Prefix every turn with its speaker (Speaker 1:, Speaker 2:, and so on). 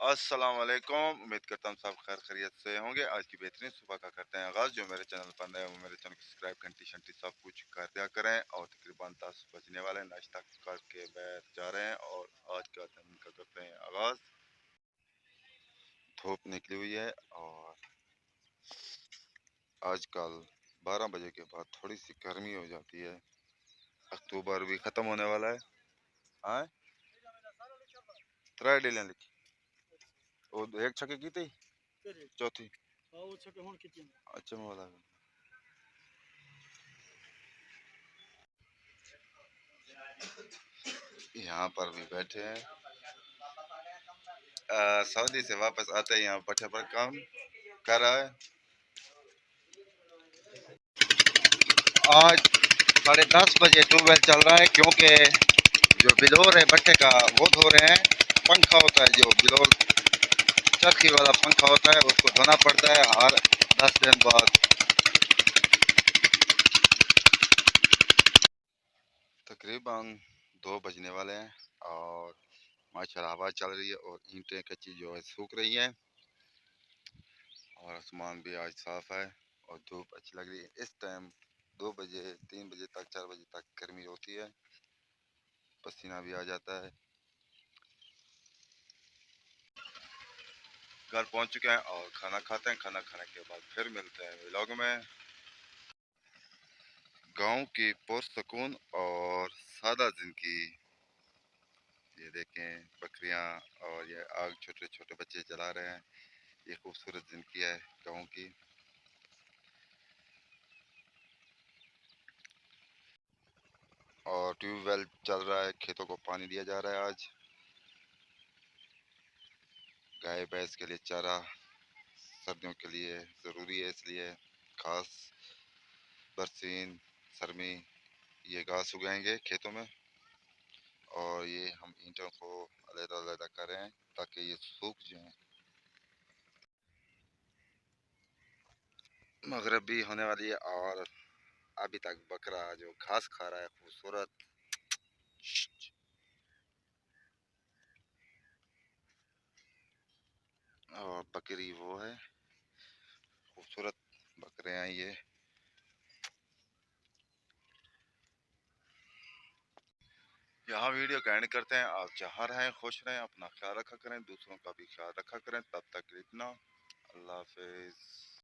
Speaker 1: अस्सलाम वालेकुम। उम्मीद करता हूँ सब खैर खैरियत से होंगे। आज की बेहतरीन सुबह का करते हैं आगाज़। जो मेरे चैनल पर नए वो मेरे चैनल को सब्सक्राइब घंटी शंटी सब कुछ कर दिया करें। और तकरीबन 10 बजने वाले हैं, नाश्ता करके बैठ जा रहे हैं और आज का दिन का करते हैं आगाज़। धूप निकली हुई है और आजकल 12 बजे के बाद थोड़ी सी गर्मी हो जाती है। अक्टूबर भी ख़त्म होने वाला है। हाँ, त्रै डेलियां लिखी वो एक छक्के की थी, चौथी अच्छा मैं वाला यहाँ पर भी बैठे हैं। सऊदी से वापस आते ही यहाँ पट्टे पर काम कर रहा है। आज 10:30 बजे ट्यूबवेल चल रहा है क्योंकि जो बिलोर है भट्टे का वो धो रहे हैं। पंखा होता है जो बिलोर चरखी वाला पंखा होता है उसको धोना पड़ता है हर 10 दिन बाद। तकरीबन 2 बजने वाले हैं और माशाल्लाह हवा चल रही है और ईंटें कच्ची जो है सूख रही हैं और आसमान भी आज साफ है और धूप अच्छी लग रही है। इस टाइम 2 बजे 3 बजे तक 4 बजे तक गर्मी होती है, पसीना भी आ जाता है। घर पहुंच चुके हैं और खाना खाते हैं। खाना खाने के बाद फिर मिलते हैं व्लॉग में। गांव की पुरसकून और सादा जिंदगी। ये देखें बकरियां और ये आग छोटे छोटे बच्चे जला रहे हैं। ये खूबसूरत जिंदगी है गांव की। और ट्यूबवेल चल रहा है, खेतों को पानी दिया जा रहा है। आज गाय भैंस के लिए चारा सर्दियों के लिए ज़रूरी है, इसलिए घास बरसीन सरमी ये घास उगाएंगे खेतों में। और ये हम ईंटों को अलग-अलग कर रहे हैं ताकि ये सूख जाएं। मगरिब भी होने वाली है और अभी तक बकरा जो घास खा रहा है खूबसूरत। और बकरी वो है खूबसूरत बकरे हैं ये। यहाँ वीडियो का एंड करते हैं। आप जहाँ रहें खुश रहें, अपना ख्याल रखा करें, दूसरों का भी ख्याल रखा करें। तब तक इतना, अल्लाह हाफिज़।